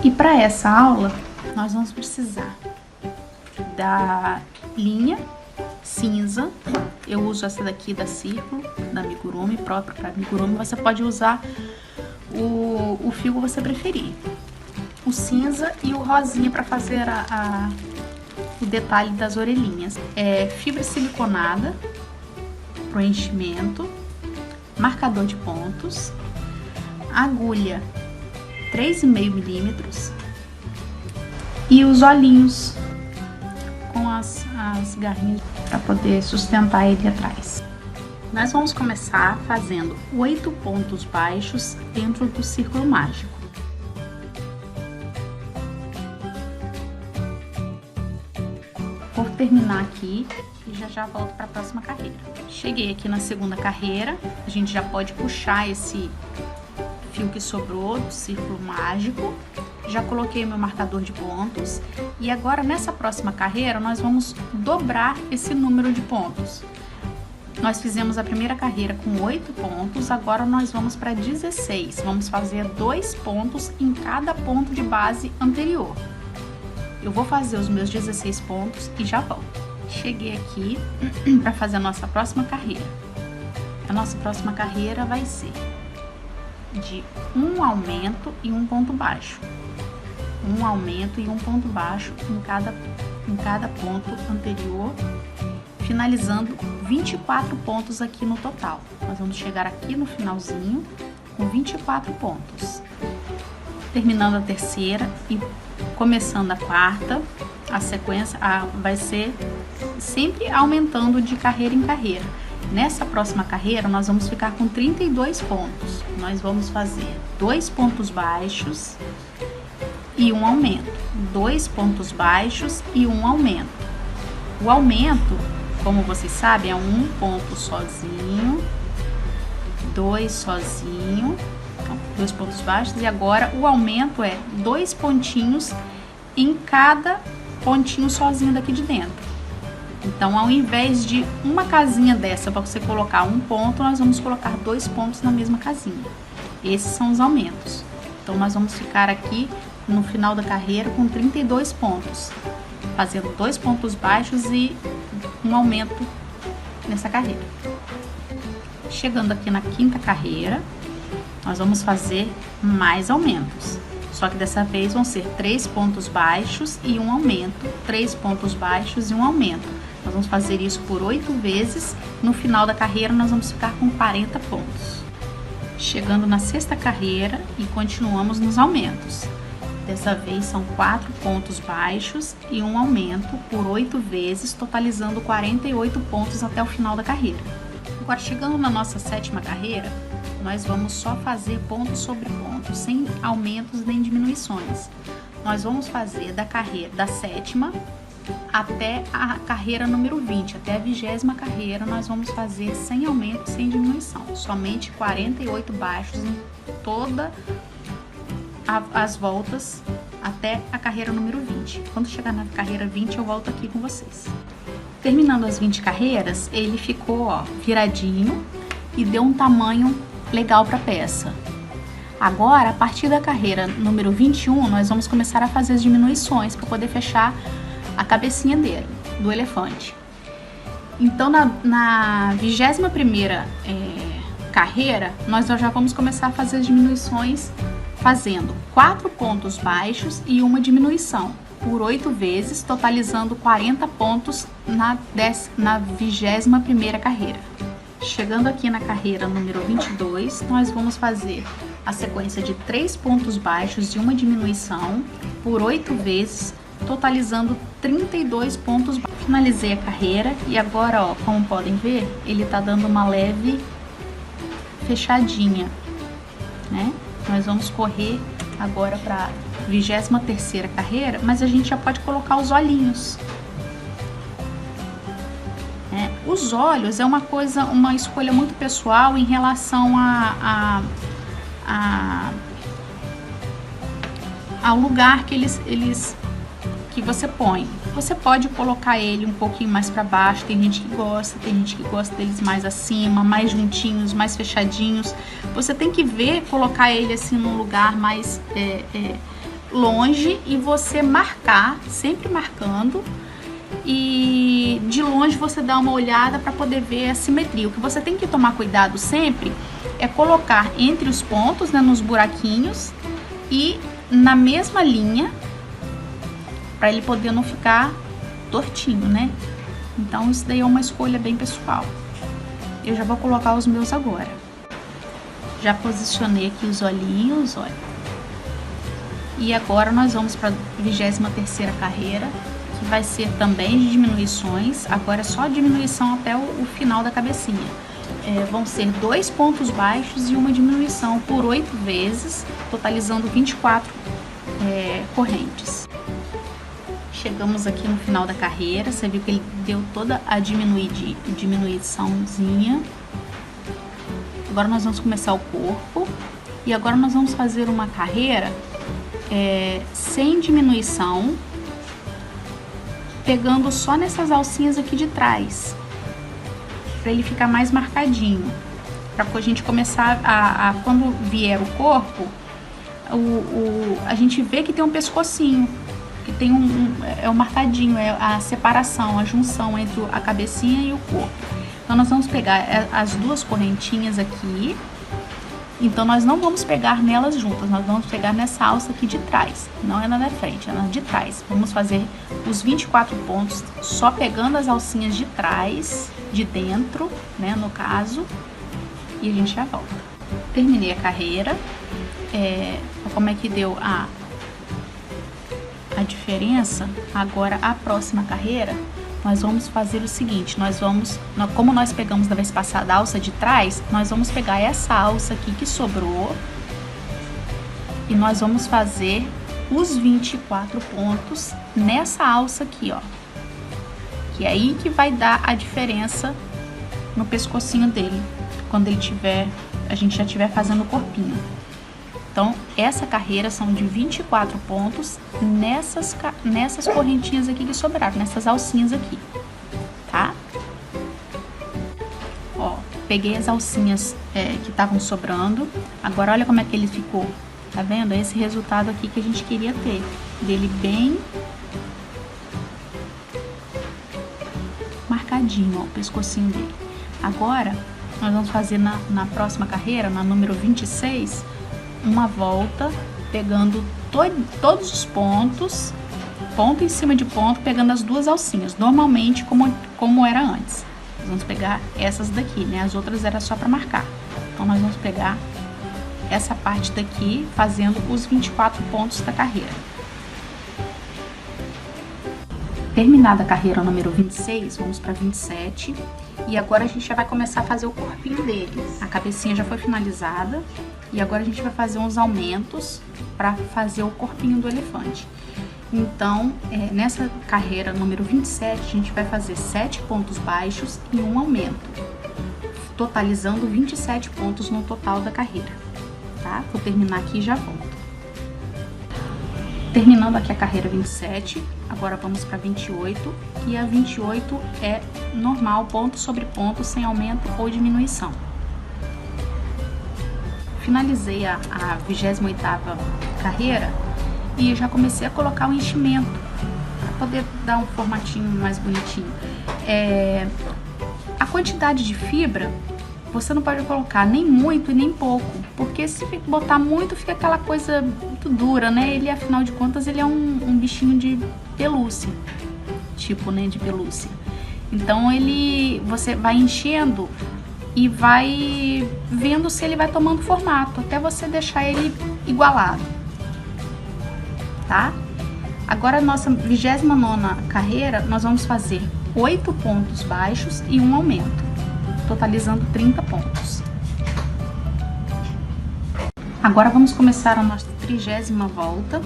E para essa aula, nós vamos precisar da linha cinza. Eu uso essa daqui da Círculo, da Amigurumi, próprio para Amigurumi. Você pode usar o fio que você preferir. O cinza e o rosinha para fazer o detalhe das orelhinhas. Fibra siliconada, preenchimento, marcador de pontos, agulha 3,5 milímetros e os olhinhos com as garrinhas para poder sustentar ele atrás. Nós vamos começar fazendo 8 pontos baixos dentro do círculo mágico. Vou terminar aqui e já volto para a próxima carreira. Cheguei aqui na segunda carreira, a gente já pode puxar esse fio que sobrou do círculo mágico. Já coloquei meu marcador de pontos e agora nessa próxima carreira nós vamos dobrar esse número de pontos. Nós fizemos a primeira carreira com 8 pontos, agora nós vamos para 16. Vamos fazer 2 pontos em cada ponto de base anterior. Eu vou fazer os meus 16 pontos e já volto. Cheguei aqui para fazer a nossa próxima carreira. A nossa próxima carreira vai ser de um aumento e um ponto baixo. Um aumento e um ponto baixo em cada ponto anterior, finalizando 24 pontos aqui no total. Nós vamos chegar aqui no finalzinho com 24 pontos. Terminando a terceira e começando a quarta, a sequência vai ser sempre aumentando de carreira em carreira. Nessa próxima carreira, nós vamos ficar com 32 pontos. Nós vamos fazer 2 pontos baixos e um aumento. 2 pontos baixos e um aumento. O aumento, como vocês sabem, é um ponto sozinho, 2 sozinho, 2 pontos baixos. E agora o aumento é 2 pontinhos em cada pontinho sozinho daqui de dentro. Então, ao invés de uma casinha dessa para você colocar um ponto, nós vamos colocar 2 pontos na mesma casinha. Esses são os aumentos. Então, nós vamos ficar aqui no final da carreira com 32 pontos, fazendo 2 pontos baixos e um aumento nessa carreira. Chegando aqui na quinta carreira, nós vamos fazer mais aumentos. Só que dessa vez vão ser 3 pontos baixos e um aumento, 3 pontos baixos e um aumento. Nós vamos fazer isso por 8 vezes. No final da carreira, nós vamos ficar com 40 pontos. Chegando na sexta carreira e continuamos nos aumentos. Dessa vez são 4 pontos baixos e um aumento por 8 vezes, totalizando 48 pontos até o final da carreira. Agora, chegando na nossa sétima carreira, nós vamos só fazer ponto sobre ponto, sem aumentos nem diminuições. Nós vamos fazer da sétima até a carreira número 20, até a 20ª carreira, nós vamos fazer sem aumento, sem diminuição, somente 48 baixos em todas as voltas até a carreira número 20. Quando chegar na carreira 20, eu volto aqui com vocês. Terminando as 20 carreiras, ele ficou viradinho e deu um tamanho legal para a peça. Agora, a partir da carreira número 21, nós vamos começar a fazer as diminuições para poder fechar a cabecinha dele, do elefante. Então, na 21ª carreira, nós já vamos começar a fazer as diminuições fazendo 4 pontos baixos e uma diminuição por 8 vezes, totalizando 40 pontos na 21ª carreira. Chegando aqui na carreira número 22, nós vamos fazer a sequência de 3 pontos baixos e uma diminuição por 8 vezes, totalizando 32 pontos. Finalizei a carreira e agora, ó, como podem ver, ele tá dando uma leve fechadinha, né? Nós vamos correr agora para 23ª carreira, mas a gente já pode colocar os olhinhos. Os olhos é uma escolha muito pessoal em relação ao lugar que você põe. Você pode colocar ele um pouquinho mais para baixo, tem gente que gosta deles mais acima, mais juntinhos, mais fechadinhos. Você tem que ver, colocar ele assim num lugar mais longe e você marcar, sempre marcando, e de longe você dá uma olhada para poder ver a simetria. O que você tem que tomar cuidado sempre é colocar entre os pontos, né, nos buraquinhos e na mesma linha, para ele poder não ficar tortinho, né? Então isso daí é uma escolha bem pessoal. Eu já vou colocar os meus agora. Já posicionei aqui os olhinhos, olha. E agora nós vamos para a 23ª carreira, que vai ser também de diminuições. Agora é só diminuição até o final da cabecinha. Vão ser 2 pontos baixos e uma diminuição por 8 vezes, totalizando 24 correntes. Chegamos aqui no final da carreira, você viu que ele deu toda a diminuiçãozinha. Agora nós vamos começar o corpo e agora nós vamos fazer uma carreira sem diminuição, pegando só nessas alcinhas aqui de trás, para ele ficar mais marcadinho, para a gente começar quando vier o corpo, a gente vê que tem um pescocinho, que tem um marcadinho, é a separação, a junção entre a cabecinha e o corpo. Então nós vamos pegar as duas correntinhas aqui, então nós não vamos pegar nelas juntas, nós vamos pegar nessa alça aqui de trás, não é na da frente, é na de trás. Vamos fazer os 24 pontos só pegando as alcinhas de trás, de dentro, né, no caso, e a gente já volta. Terminei a carreira, como é que deu a diferença. Agora a próxima carreira nós vamos fazer o seguinte, como nós pegamos da vez passada a alça de trás, nós vamos pegar essa alça aqui que sobrou e nós vamos fazer os 24 pontos nessa alça aqui, ó, que é aí que vai dar a diferença no pescocinho dele, quando a gente já estiver fazendo o corpinho. Então, essa carreira são de 24 pontos nessas correntinhas aqui que sobraram, nessas alcinhas aqui, tá? Ó, peguei as alcinhas que estavam sobrando, agora olha como é que ele ficou, tá vendo? Esse resultado aqui que a gente queria ter, dele bem marcadinho, ó, o pescocinho dele. Agora, nós vamos fazer na próxima carreira, na número 26, uma volta, pegando todos os pontos, ponto em cima de ponto, pegando as duas alcinhas, normalmente como era antes. Nós vamos pegar essas daqui, né? As outras era só para marcar. Então, nós vamos pegar essa parte daqui, fazendo os 24 pontos da carreira. Terminada a carreira número 26, vamos para 27. E agora a gente já vai começar a fazer o corpinho dele. A cabecinha já foi finalizada. E agora a gente vai fazer uns aumentos para fazer o corpinho do elefante. Então, nessa carreira número 27, a gente vai fazer 7 pontos baixos e um aumento, totalizando 27 pontos no total da carreira, tá? Vou terminar aqui e já volto. Terminando aqui a carreira 27, agora vamos para 28, e a 28 é normal, ponto sobre ponto, sem aumento ou diminuição. Finalizei a 28ª carreira e já comecei a colocar o enchimento para poder dar um formatinho mais bonitinho. A quantidade de fibra você não pode colocar nem muito e nem pouco, porque se botar muito fica aquela coisa muito dura, né? Ele, afinal de contas, ele é um bichinho de pelúcia, tipo, né, de pelúcia. Então você vai enchendo e vai vendo se ele vai tomando formato, até você deixar ele igualado, tá? Agora, a nossa 29ª carreira, nós vamos fazer 8 pontos baixos e um aumento, totalizando 30 pontos. Agora vamos começar a nossa 30ª volta,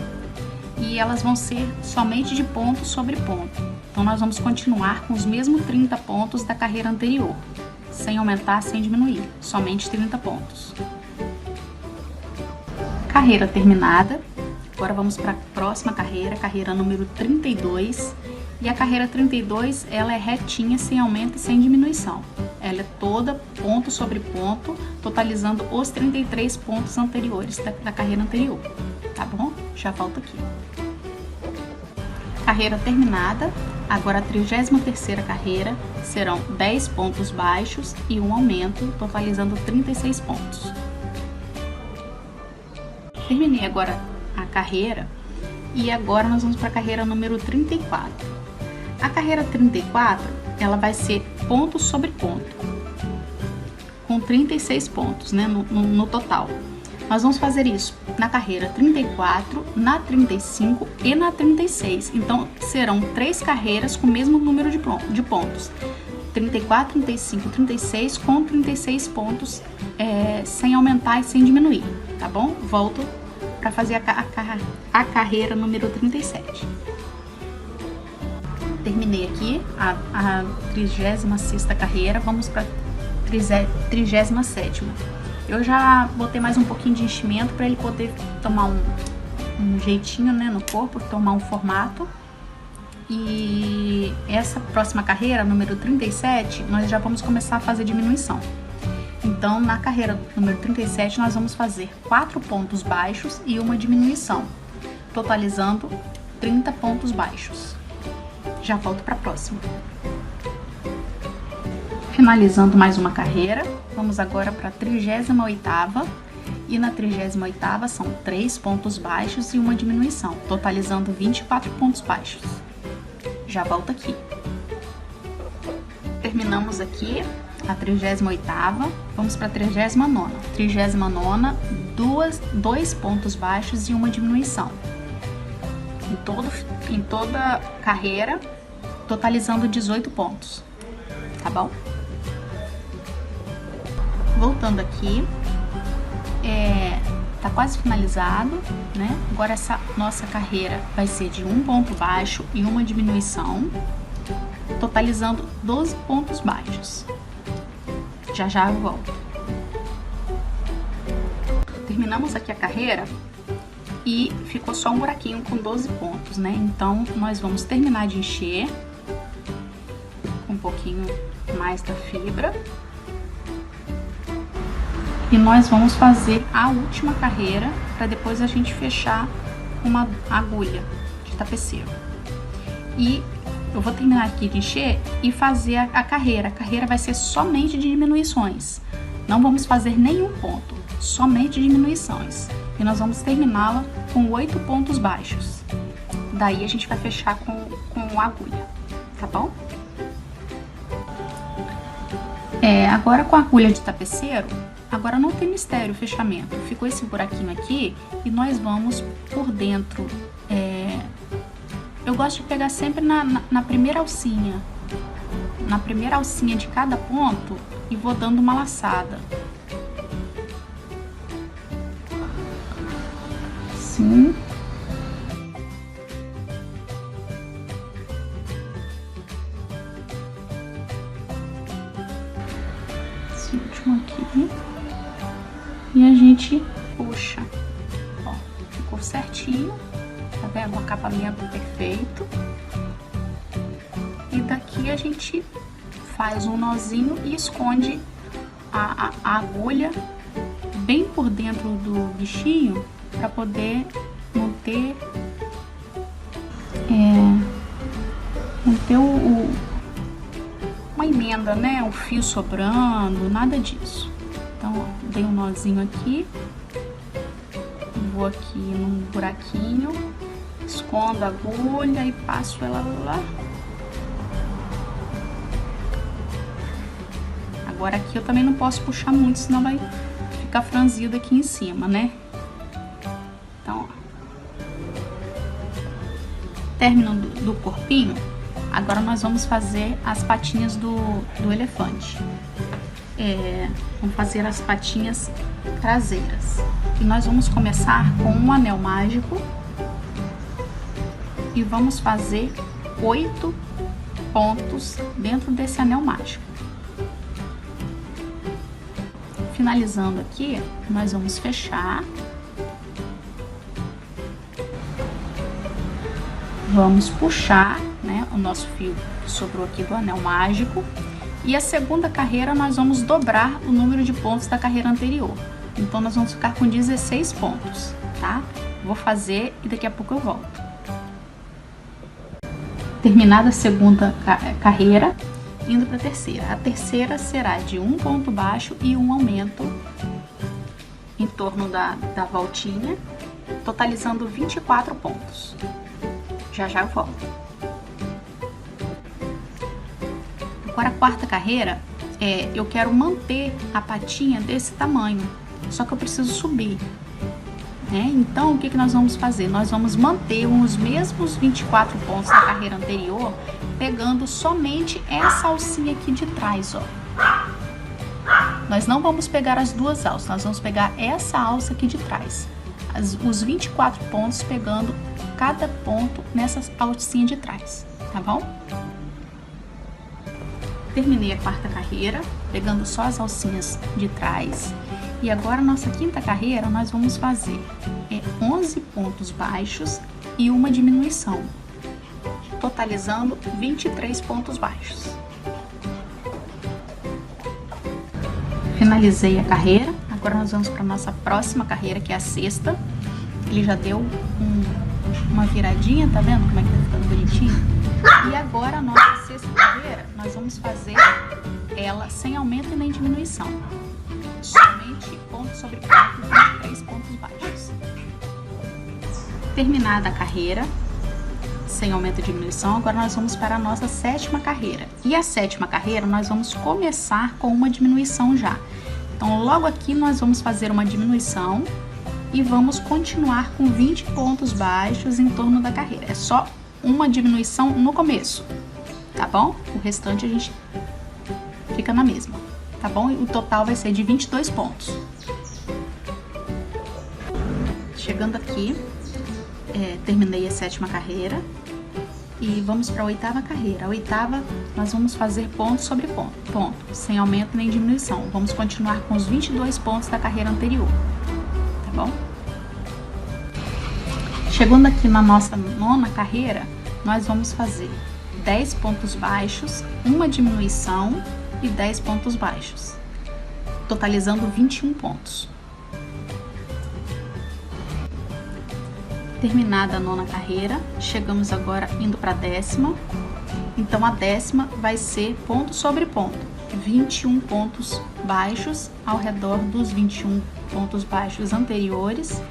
e elas vão ser somente de ponto sobre ponto. Então, nós vamos continuar com os mesmos 30 pontos da carreira anterior, sem aumentar, sem diminuir, somente 30 pontos. Carreira terminada. Agora vamos para a próxima carreira, carreira número 32. E a carreira 32, ela é retinha, sem aumento e sem diminuição. Ela é toda ponto sobre ponto, totalizando os 33 pontos anteriores da carreira anterior, tá bom? Já volto aqui. Carreira terminada. Agora a 33ª carreira serão 10 pontos baixos e um aumento, totalizando 36 pontos. Terminei agora a carreira e agora nós vamos para a carreira número 34. A carreira 34, ela vai ser ponto sobre ponto, com 36 pontos, né, no total. Nós vamos fazer isso na carreira 34, na 35 e na 36. Então, serão 3 carreiras com o mesmo número de pontos. 34, 35, 36 com 36 pontos, sem aumentar e sem diminuir, tá bom? Volto para fazer a carreira número 37. Terminei aqui a 36ª carreira, vamos para a 37ª. Eu já botei mais um pouquinho de enchimento para ele poder tomar um jeitinho, né, no corpo, tomar um formato. E essa próxima carreira, número 37, nós já vamos começar a fazer diminuição. Então, na carreira número 37, nós vamos fazer 4 pontos baixos e uma diminuição, totalizando 30 pontos baixos. Já volto para a próxima. Finalizando mais uma carreira, vamos agora para a 38ª, e na 38ª são 3 pontos baixos e uma diminuição, totalizando 24 pontos baixos. Já volto aqui. Terminamos aqui a 38ª, vamos para a 39ª. 39ª, 2 pontos baixos e uma diminuição. Em toda carreira, totalizando 18 pontos, tá bom? Voltando aqui, tá quase finalizado, né? Agora essa nossa carreira vai ser de 1 ponto baixo e uma diminuição, totalizando 12 pontos baixos. Já eu volto. Terminamos aqui a carreira e ficou só um buraquinho com 12 pontos, né? Então, nós vamos terminar de encher com um pouquinho mais da fibra. E nós vamos fazer a última carreira para depois a gente fechar uma agulha de tapeceiro. E eu vou terminar aqui de encher e fazer a carreira. A carreira vai ser somente de diminuições. Não vamos fazer nenhum ponto, somente diminuições. E nós vamos terminá-la com 8 pontos baixos. Daí a gente vai fechar com a agulha, tá bom? Agora com a agulha de tapeceiro, agora não tem mistério o fechamento. Ficou esse buraquinho aqui e nós vamos por dentro. Eu gosto de pegar sempre na primeira alcinha. Na primeira alcinha de cada ponto e vou dando uma laçada. Assim. Esse último aqui. E a gente puxa. Ó, ficou certinho. Tá vendo? O acabamento perfeito. E daqui a gente faz um nozinho e esconde a agulha bem por dentro do bichinho para poder não ter uma emenda, né? Um fio sobrando, nada disso. Então, ó, dei um nozinho aqui, vou aqui num buraquinho, escondo a agulha e passo ela lá. Agora aqui eu também não posso puxar muito, senão vai ficar franzido aqui em cima, né? Então, ó. Terminando do corpinho, agora nós vamos fazer as patinhas do elefante. Vamos fazer as patinhas traseiras. E nós vamos começar com um anel mágico. E vamos fazer 8 pontos dentro desse anel mágico. Finalizando aqui, nós vamos fechar. Vamos puxar, né, o nosso fio que sobrou aqui do anel mágico. E a segunda carreira nós vamos dobrar o número de pontos da carreira anterior. Então, nós vamos ficar com 16 pontos, tá? Vou fazer e daqui a pouco eu volto. Terminada a segunda carreira, indo para a terceira. A terceira será de um ponto baixo e um aumento em torno da voltinha, totalizando 24 pontos. Já já eu volto. Agora a quarta carreira, eu quero manter a patinha desse tamanho, só que eu preciso subir. Então, o que nós vamos fazer? Nós vamos manter os mesmos 24 pontos da carreira anterior, pegando somente essa alcinha aqui de trás, ó. Nós não vamos pegar as duas alças, nós vamos pegar essa alça aqui de trás. Os 24 pontos pegando cada ponto nessa alcinha de trás, tá bom? Terminei a quarta carreira, pegando só as alcinhas de trás. E agora, nossa quinta carreira, nós vamos fazer 11 pontos baixos e uma diminuição, totalizando 23 pontos baixos. Finalizei a carreira, agora nós vamos para nossa próxima carreira, que é a sexta. Ele já deu uma viradinha, tá vendo como é que tá ficando bonitinho? E agora a nossa sexta carreira, nós vamos fazer ela sem aumento e nem diminuição. Somente ponto sobre ponto, 23 pontos baixos. Terminada a carreira, sem aumento e diminuição, agora nós vamos para a nossa sétima carreira. E a sétima carreira nós vamos começar com uma diminuição já. Então logo aqui nós vamos fazer uma diminuição e vamos continuar com 20 pontos baixos em torno da carreira. É só uma diminuição no começo, tá bom? O restante a gente fica na mesma, tá bom? E o total vai ser de 22 pontos. Chegando aqui, terminei a sétima carreira e vamos para a oitava carreira. A oitava nós vamos fazer ponto sobre ponto, sem aumento nem diminuição. Vamos continuar com os 22 pontos da carreira anterior, tá bom? Chegando aqui na nossa nona carreira, nós vamos fazer 10 pontos baixos, uma diminuição e 10 pontos baixos, totalizando 21 pontos. Terminada a nona carreira, chegamos agora indo para a décima. Então a décima vai ser ponto sobre ponto, 21 pontos baixos ao redor dos 21 pontos baixos anteriores,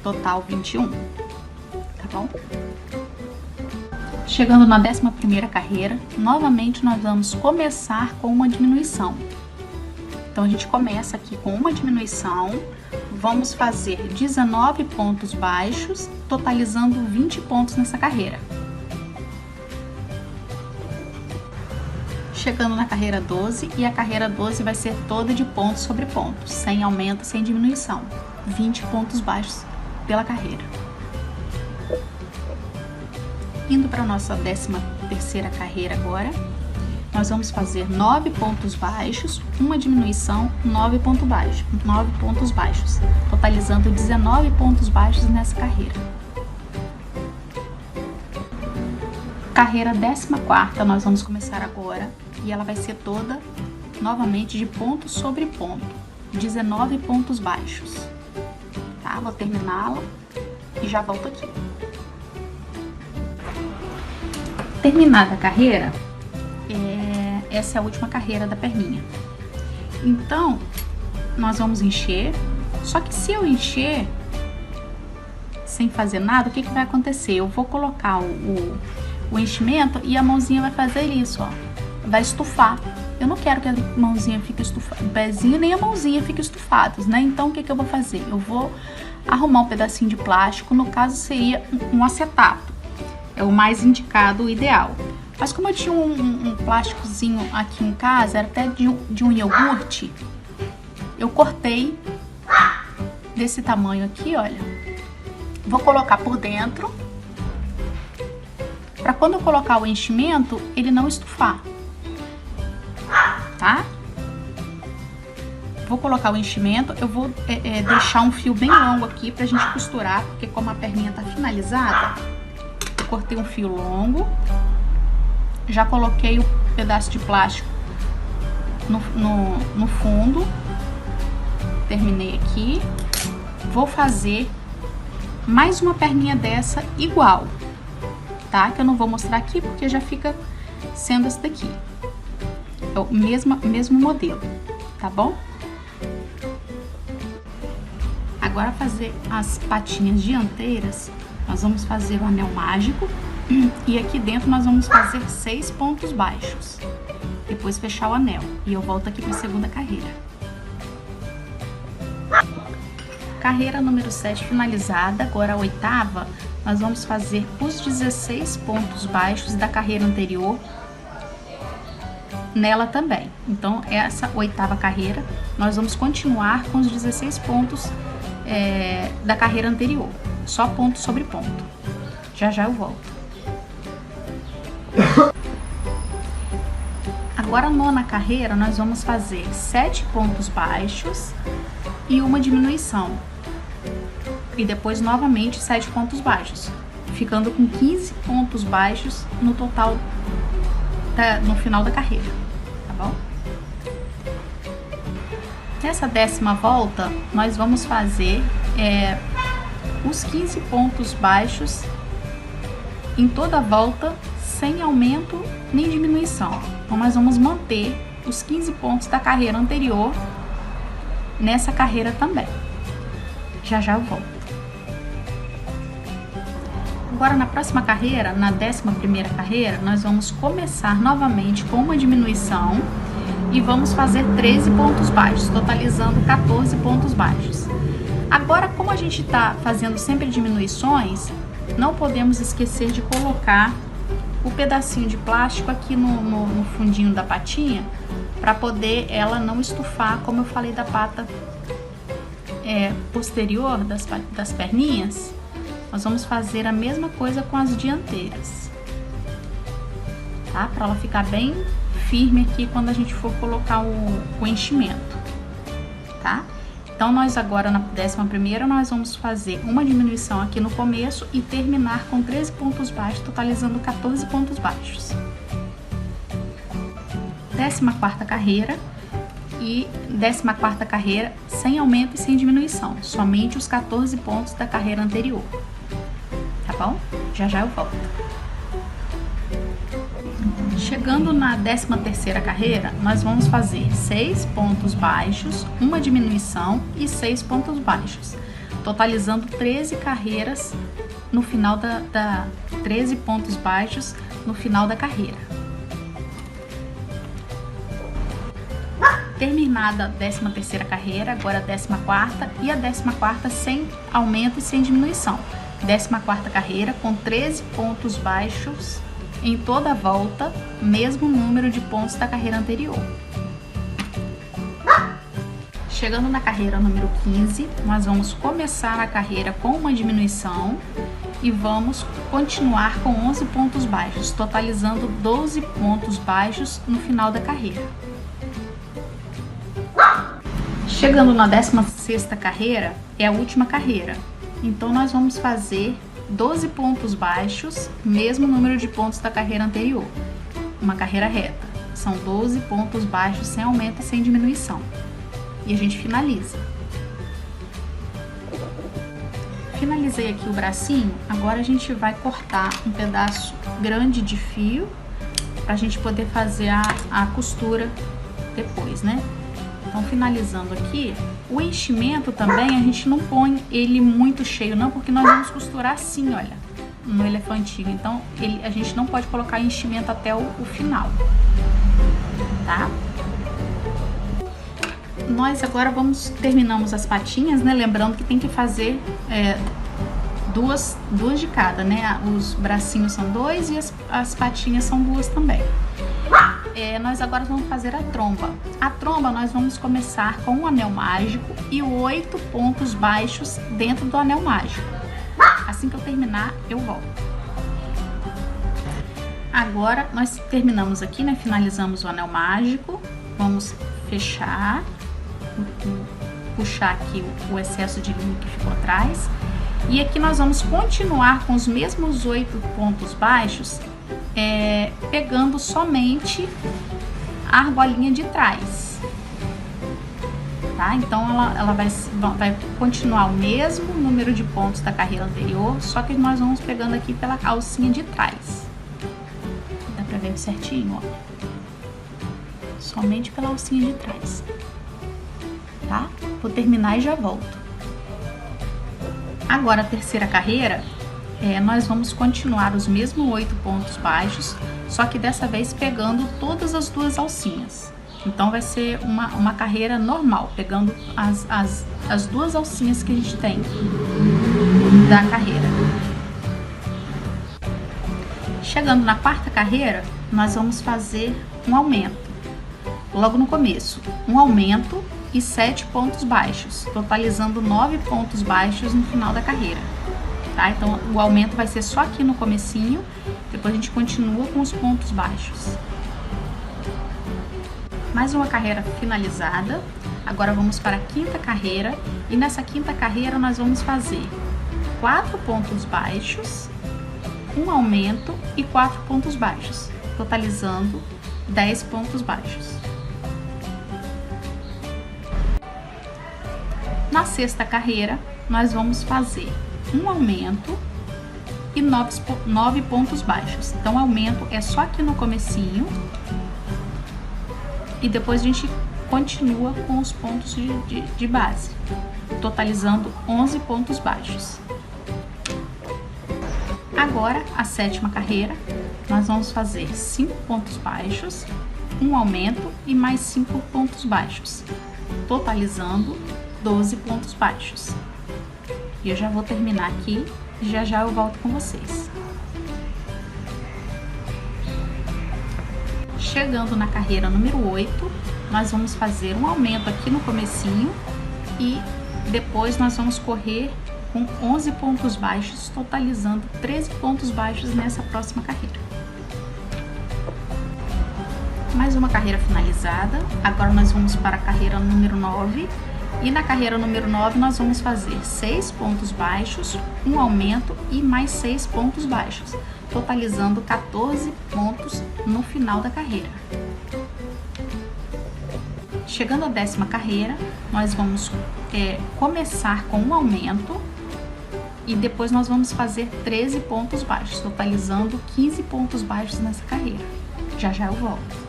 total 21, tá bom? Chegando na 11ª carreira, novamente nós vamos começar com uma diminuição. Então a gente começa aqui com uma diminuição, vamos fazer 19 pontos baixos, totalizando 20 pontos nessa carreira. Chegando na carreira 12, e a carreira 12 vai ser toda de ponto sobre ponto, sem aumento, sem diminuição, 20 pontos baixos pela carreira. Indo para a nossa 13ª carreira agora, nós vamos fazer 9 pontos baixos, uma diminuição, 9 pontos baixos, totalizando 19 pontos baixos nessa carreira. Carreira 14ª nós vamos começar agora, e ela vai ser toda novamente de ponto sobre ponto, 19 pontos baixos, tá? Vou terminá-la e já volto aqui. Terminada a carreira, essa é a última carreira da perninha. Então, nós vamos encher, só que se eu encher sem fazer nada, o que vai acontecer? Eu vou colocar o enchimento e a mãozinha vai fazer isso, ó, vai estufar. Eu não quero que a mãozinha fique estufada, o pezinho nem a mãozinha fiquem estufados, né? Então, o que eu vou fazer? Eu vou arrumar um pedacinho de plástico, no caso seria um acetato. É o mais indicado, o ideal. Mas como eu tinha um plásticozinho aqui em casa, era até de um iogurte, eu cortei desse tamanho aqui, olha. Vou colocar por dentro, para quando eu colocar o enchimento, ele não estufar, tá? Vou colocar o enchimento, eu vou deixar um fio bem longo aqui pra gente costurar, porque como a perninha tá finalizada, cortei um fio longo, já coloquei o pedaço de plástico no fundo, terminei aqui, vou fazer mais uma perninha dessa igual, tá? Que eu não vou mostrar aqui porque já fica sendo esse daqui. É o mesmo modelo, tá bom? Agora fazer as patinhas dianteiras, nós vamos fazer o anel mágico e aqui dentro nós vamos fazer 6 pontos baixos. Depois fechar o anel e eu volto aqui para a segunda carreira. Carreira número 7 finalizada, agora a oitava, nós vamos fazer os 16 pontos baixos da carreira anterior nela também. Então, essa oitava carreira, nós vamos continuar com os 16 pontos da carreira anterior, só ponto sobre ponto. Já eu volto. Agora, a nona carreira, nós vamos fazer 7 pontos baixos e uma diminuição. E depois, novamente, 7 pontos baixos, ficando com 15 pontos baixos no total, no final da carreira, tá bom? Nessa 10ª volta, nós vamos fazer os 15 pontos baixos em toda a volta, sem aumento nem diminuição. Então, nós vamos manter os 15 pontos da carreira anterior nessa carreira também. Já eu volto. Agora, na próxima carreira, na 11ª carreira, nós vamos começar novamente com uma diminuição e vamos fazer 13 pontos baixos, totalizando 14 pontos baixos. Agora, como a gente está fazendo sempre diminuições, não podemos esquecer de colocar o pedacinho de plástico aqui no fundinho da patinha, para poder ela não estufar, como eu falei da pata posterior das perninhas. Nós vamos fazer a mesma coisa com as dianteiras, tá? Para ela ficar bem firme aqui quando a gente for colocar o enchimento, tá? Então, nós agora na 11ª, nós vamos fazer uma diminuição aqui no começo e terminar com 13 pontos baixos, totalizando 14 pontos baixos. 14ª carreira e 14ª carreira sem aumento e sem diminuição, somente os 14 pontos da carreira anterior, tá bom? Já eu volto. Chegando na 13ª carreira, nós vamos fazer 6 pontos baixos, uma diminuição e 6 pontos baixos, totalizando 13 carreiras no final 13 pontos baixos no final da carreira. Terminada a 13ª carreira, agora a 14ª e a 14ª sem aumento e sem diminuição. 14ª carreira com 13 pontos baixos em toda a volta, mesmo número de pontos da carreira anterior. Chegando na carreira número 15, nós vamos começar a carreira com uma diminuição e vamos continuar com 11 pontos baixos, totalizando 12 pontos baixos no final da carreira. Chegando na 16ª carreira, é a última carreira, então nós vamos fazer 12 pontos baixos, mesmo número de pontos da carreira anterior, uma carreira reta. São 12 pontos baixos sem aumento e sem diminuição. E a gente finaliza. Finalizei aqui o bracinho, agora a gente vai cortar um pedaço grande de fio pra gente poder fazer a costura depois, né? Então, finalizando aqui, o enchimento também a gente não põe ele muito cheio não, porque nós vamos costurar assim, olha, no elefantinho. Então, a gente não pode colocar enchimento até o final, tá? Nós agora terminamos as patinhas, né? Lembrando que tem que fazer duas de cada, né? Os bracinhos são 2 e as patinhas são 2 também. Nós agora vamos fazer a tromba. A tromba nós vamos começar com um anel mágico e 8 pontos baixos dentro do anel mágico. Assim que eu terminar, eu volto. Agora nós terminamos aqui, né? Finalizamos o anel mágico. Vamos fechar, puxar aqui o excesso de linho que ficou atrás. E aqui nós vamos continuar com os mesmos 8 pontos baixos, pegando somente a argolinha de trás. tá? Então ela vai continuar o mesmo número de pontos da carreira anterior, só que nós vamos pegando aqui pela alcinha de trás. Dá pra ver certinho, ó. Somente pela alcinha de trás, tá? Vou terminar e já volto. Agora a terceira carreira, nós vamos continuar os mesmos 8 pontos baixos, só que dessa vez pegando todas as duas alcinhas. Então vai ser uma carreira normal, pegando as duas alcinhas que a gente tem da carreira. Chegando na quarta carreira, nós vamos fazer um aumento. Logo no começo, um aumento e 7 pontos baixos, totalizando 9 pontos baixos no final da carreira, tá? Então o aumento vai ser só aqui no comecinho, depois a gente continua com os pontos baixos. Mais uma carreira finalizada. Agora vamos para a quinta carreira, e nessa quinta carreira nós vamos fazer 4 pontos baixos, um aumento e 4 pontos baixos, totalizando 10 pontos baixos. Na sexta carreira, nós vamos fazer um aumento e 9 pontos baixos. Então, o aumento é só aqui no comecinho e depois a gente continua com os pontos de base, totalizando 11 pontos baixos. Agora, a sétima carreira, nós vamos fazer 5 pontos baixos, um aumento e mais 5 pontos baixos, totalizando 12 pontos baixos. E eu já vou terminar aqui e já eu volto com vocês. Chegando na carreira número 8, nós vamos fazer um aumento aqui no comecinho e depois nós vamos correr com 11 pontos baixos, totalizando 13 pontos baixos nessa próxima carreira. Mais uma carreira finalizada. Agora nós vamos para a carreira número 9. E na carreira número 9 nós vamos fazer 6 pontos baixos, um aumento e mais 6 pontos baixos, totalizando 14 pontos no final da carreira. Chegando à 10ª carreira, nós vamos começar com um aumento e depois nós vamos fazer 13 pontos baixos, totalizando 15 pontos baixos nessa carreira. Já eu volto.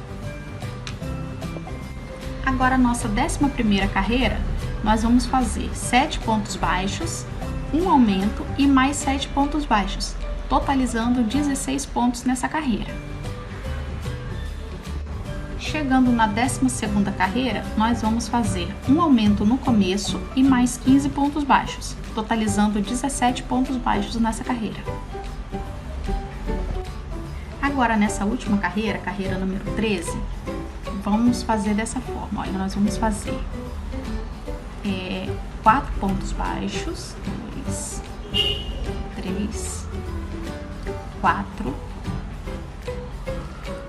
Agora a nossa 11ª carreira, nós vamos fazer 7 pontos baixos, um aumento e mais 7 pontos baixos, totalizando 16 pontos nessa carreira. Chegando na 12ª carreira, nós vamos fazer um aumento no começo e mais 15 pontos baixos, totalizando 17 pontos baixos nessa carreira. Agora nessa última carreira, carreira número 13, vamos fazer dessa forma, olha, nós vamos fazer 4 pontos baixos, 2, 3, 4,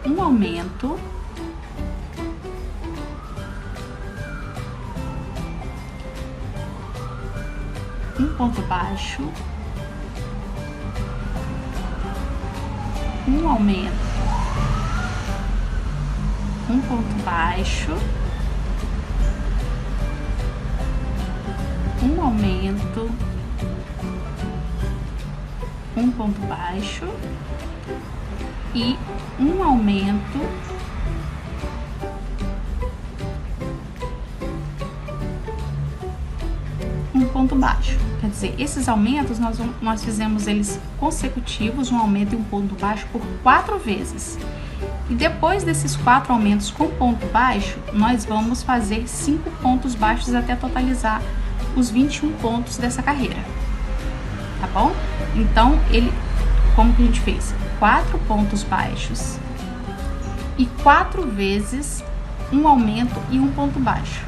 um aumento, um ponto baixo, um aumento, um ponto baixo, um aumento, um ponto baixo e um aumento, um ponto baixo. Quer dizer, esses aumentos nós fizemos eles consecutivos, um aumento e um ponto baixo por 4 vezes. E depois desses 4 aumentos com ponto baixo, nós vamos fazer 5 pontos baixos até totalizar os 21 pontos dessa carreira, tá bom? Então, como que a gente fez? 4 pontos baixos e 4 vezes um aumento e um ponto baixo.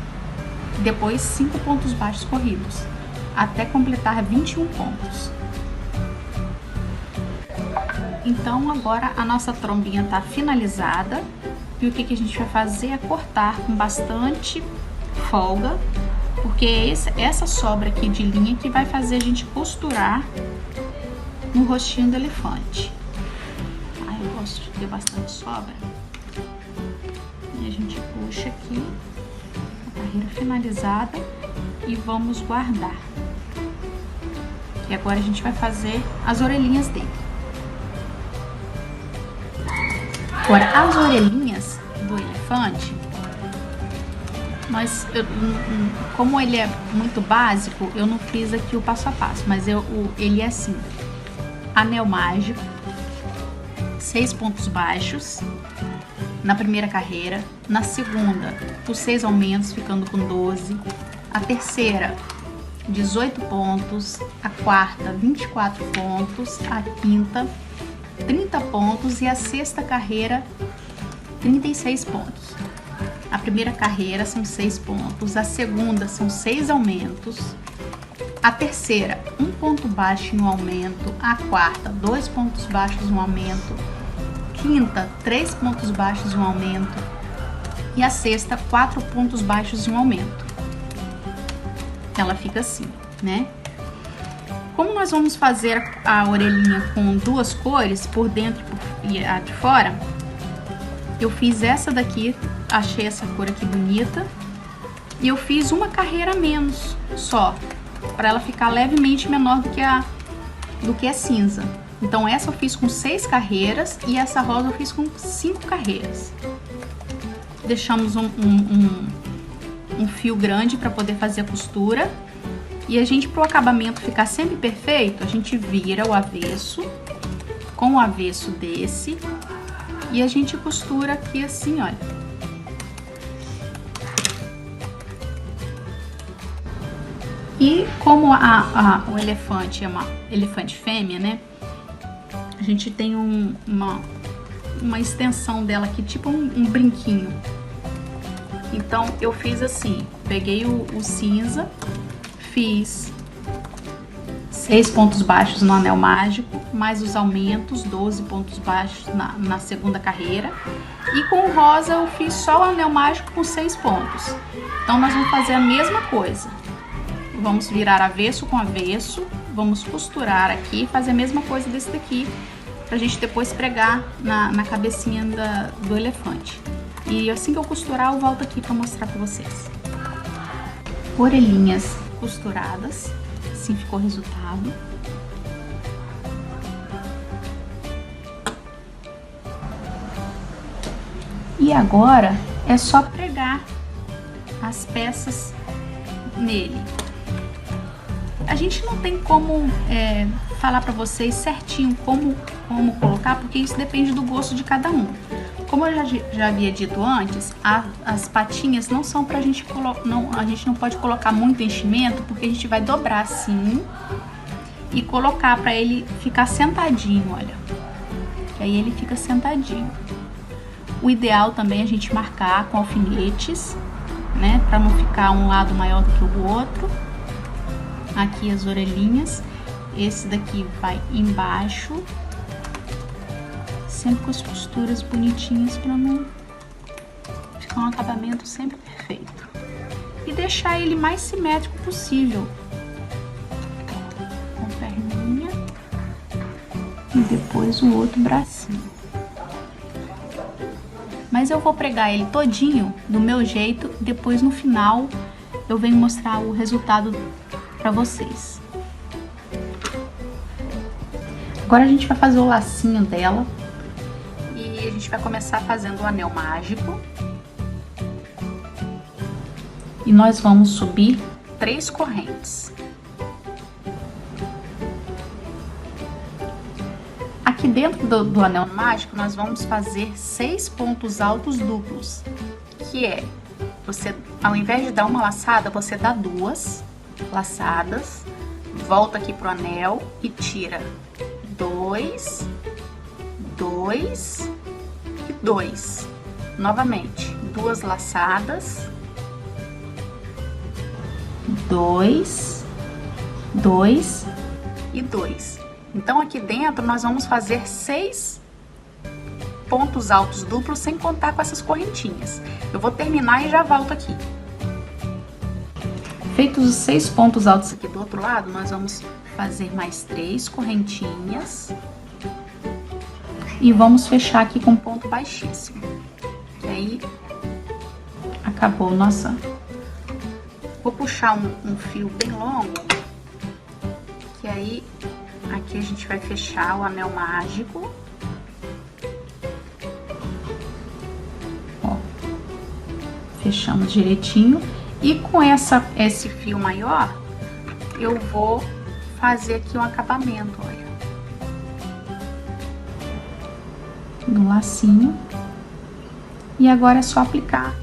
Depois, 5 pontos baixos corridos, até completar 21 pontos. Então, agora a nossa trombinha tá finalizada. E o que a gente vai fazer é cortar com bastante folga, porque é essa sobra aqui de linha que vai fazer a gente costurar no rostinho do elefante. Eu gosto de ter bastante sobra. E a gente puxa aqui a carreira finalizada e vamos guardar. E agora a gente vai fazer as orelhinhas dele. Agora, as orelhinhas do elefante, como ele é muito básico, eu não fiz aqui o passo a passo, mas ele é assim: anel mágico, 6 pontos baixos na primeira carreira, na segunda os 6 aumentos ficando com 12, a terceira 18 pontos, a quarta 24 pontos, a quinta 30 pontos e a sexta carreira 36 pontos. A primeira carreira são 6 pontos, a segunda são 6 aumentos, a terceira 1 ponto baixo em um aumento, a quarta 2 pontos baixos em um aumento, quinta 3 pontos baixos em um aumento e a sexta 4 pontos baixos em um aumento. Ela fica assim, né? Como nós vamos fazer a orelhinha com 2 cores, por dentro e a de fora, eu fiz essa daqui, achei essa cor aqui bonita, e eu fiz uma carreira a menos só, para ela ficar levemente menor do que a cinza. Então essa eu fiz com 6 carreiras e essa rosa eu fiz com 5 carreiras. Deixamos um fio grande para poder fazer a costura. E a gente, para o acabamento ficar sempre perfeito, a gente vira o avesso com o avesso desse e a gente costura aqui assim, olha. E como o elefante é uma elefante fêmea, né? A gente tem uma extensão dela aqui, tipo um brinquinho. Então eu fiz assim, peguei o cinza, fiz 6 pontos baixos no anel mágico, mais os aumentos, 12 pontos baixos na segunda carreira. E com o rosa eu fiz só o anel mágico com 6 pontos. Então nós vamos fazer a mesma coisa. Vamos virar avesso com avesso, vamos costurar aqui, fazer a mesma coisa desse daqui, pra gente depois pregar na cabecinha do elefante. E assim que eu costurar, eu volto aqui pra mostrar pra vocês. Orelhinhas costuradas, assim ficou o resultado. E agora é só pregar as peças nele. A gente não tem como falar pra vocês certinho como colocar, porque isso depende do gosto de cada um. Como eu já havia dito antes, as patinhas não são pra gente colocar, a gente não pode colocar muito enchimento, porque a gente vai dobrar assim e colocar pra ele ficar sentadinho, olha. Que aí ele fica sentadinho. O ideal também é a gente marcar com alfinetes, né, pra não ficar um lado maior do que o outro. Aqui as orelhinhas, esse daqui vai embaixo, sempre com as costuras bonitinhas para não ficar um acabamento sempre perfeito. E deixar ele mais simétrico possível. Com a perninha e depois o outro bracinho. Mas eu vou pregar ele todinho do meu jeito, depois no final eu venho mostrar o resultado para vocês. Agora a gente vai fazer o lacinho dela e a gente vai começar fazendo o anel mágico. E nós vamos subir 3 correntes. Aqui dentro do anel mágico nós vamos fazer 6 pontos altos duplos, que é, você, ao invés de dar uma laçada, você dá 2 laçadas, volta aqui pro anel e tira 2, 2 e 2. Novamente, 2 laçadas, 2, 2 e 2. Então aqui dentro nós vamos fazer 6 pontos altos duplos sem contar com essas correntinhas. Eu vou terminar e já volto aqui. Feitos os 6 pontos altos aqui do outro lado, nós vamos fazer mais 3 correntinhas e vamos fechar aqui com ponto baixíssimo. E aí acabou Vou puxar um fio bem longo, que aí aqui a gente vai fechar o anel mágico. Ó, fechamos direitinho. E com esse fio maior, eu vou fazer aqui um acabamento, olha. No lacinho. E agora é só aplicar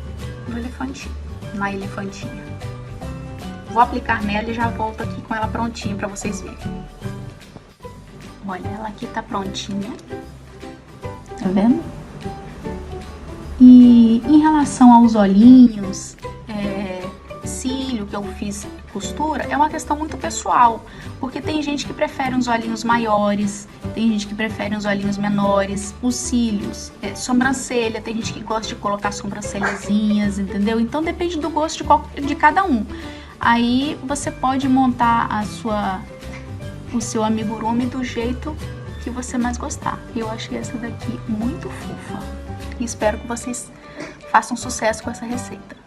no elefantinho, na elefantinha. Vou aplicar nela e já volto aqui com ela prontinha pra vocês verem. Olha, ela aqui tá prontinha. Tá vendo? E em relação aos olhinhos, cílio que eu fiz costura, é uma questão muito pessoal, porque tem gente que prefere uns olhinhos maiores, tem gente que prefere uns olhinhos menores, os cílios, sobrancelha, tem gente que gosta de colocar sobrancelhazinhas, entendeu? Então depende do gosto de cada um. Aí você pode montar o seu amigurumi do jeito que você mais gostar. Eu achei essa daqui muito fofa e espero que vocês façam sucesso com essa receita.